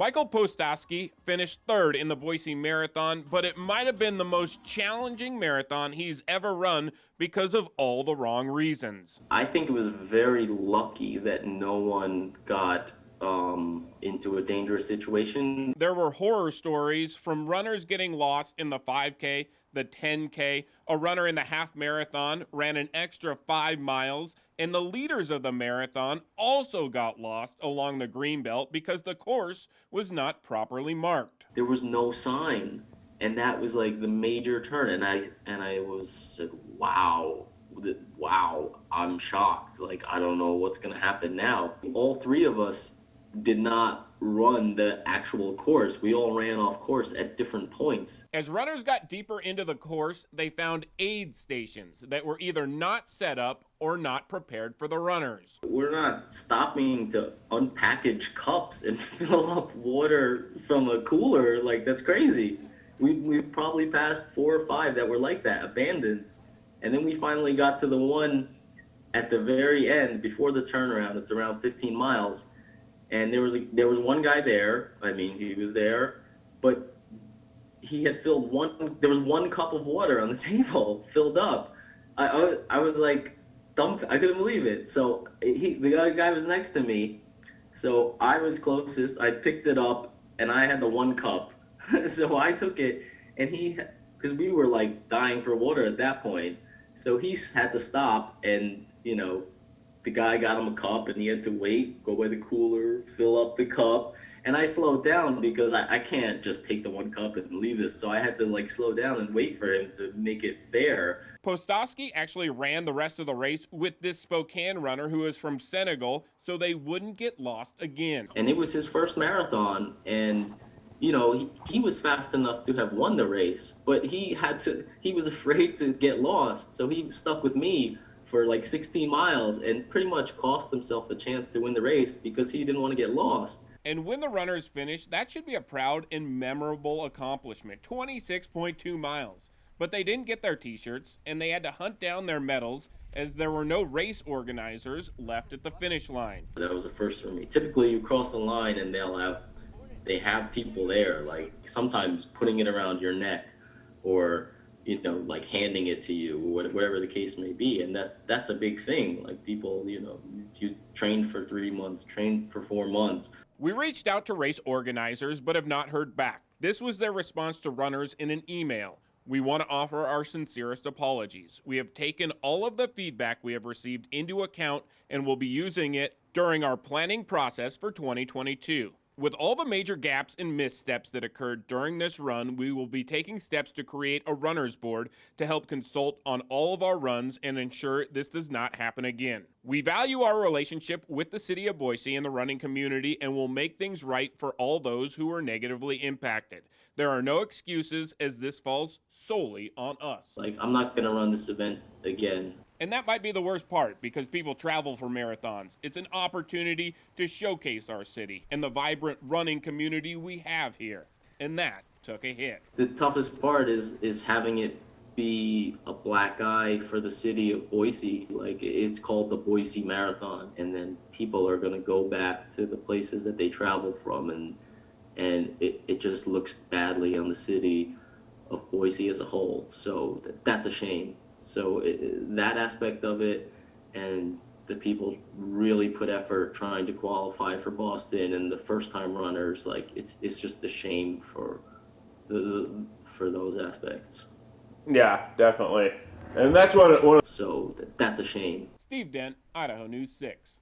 Michael Postosky finished third in the Boise Marathon, but it might have been the most challenging marathon he's ever run because of all the wrong reasons. I think it was very lucky that no one got into a dangerous situation. There were horror stories from runners getting lost in the 5K, the 10K. A runner in the half marathon ran an extra 5 miles, and the leaders of the marathon also got lost along the greenbelt because the course was not properly marked. There was no sign, and that was like the major turn. And I was said, wow, wow, I'm shocked. Like, I don't know what's gonna happen now. All three of us did not run the actual course. We all ran off course at different points. As runners got deeper into the course, they found aid stations that were either not set up or not prepared for the runners. We're not stopping to unpackage cups and fill up water from a cooler. Like, that's crazy. We probably passed 4 or 5 that were like that, abandoned. And then we finally got to the one at the very end before the turnaround. It's around 15 miles. And there was one guy there. I mean, he was there, but he had filled there was 1 cup of water on the table filled up. I was like dumped. I couldn't believe it. So the guy was next to me. So I was closest. I picked it up and I had the 1 cup. So I took it, and because we were like dying for water at that point. So he had to stop, and the guy got him a cup, and he had to wait, go by the cooler, fill up the cup. And I slowed down because I can't just take the 1 cup and leave this. So I had to like slow down and wait for him to make it fair. Postosky actually ran the rest of the race with this Spokane runner who is from Senegal, so they wouldn't get lost again. And it was his first marathon, and he was fast enough to have won the race, but he was afraid to get lost. So he stuck with me for like 16 miles and pretty much cost himself a chance to win the race because he didn't want to get lost. And when the runners finish, that should be a proud and memorable accomplishment, 26.2 miles. But they didn't get their t-shirts, and they had to hunt down their medals as there were no race organizers left at the finish line. That was a first for me. Typically you cross the line and they have people there, like sometimes putting it around your neck or like handing it to you, whatever the case may be. And that's a big thing. Like people, you trained for 3 months, trained for 4 months. We reached out to race organizers but have not heard back. This was their response to runners in an email. We want to offer our sincerest apologies. We have taken all of the feedback we have received into account and will be using it during our planning process for 2022. With all the major gaps and missteps that occurred during this run, we will be taking steps to create a runner's board to help consult on all of our runs and ensure this does not happen again. We value our relationship with the city of Boise and the running community and will make things right for all those who are negatively impacted. There are no excuses as this falls solely on us. Like, I'm not going to run this event again. And that might be the worst part because people travel for marathons. It's an opportunity to showcase our city and the vibrant running community we have here. And that took a hit. The toughest part is having it be a black eye for the city of Boise. Like, it's called the Boise Marathon, and then people are going to go back to the places that they traveled from, and it just looks badly on the city of Boise as a whole. So that's a shame. So that aspect of it, and the people really put effort trying to qualify for Boston, and the first-time runners, like it's just a shame for those aspects. Yeah, definitely. And that's what So that's a shame. Steve Dent, Idaho News 6.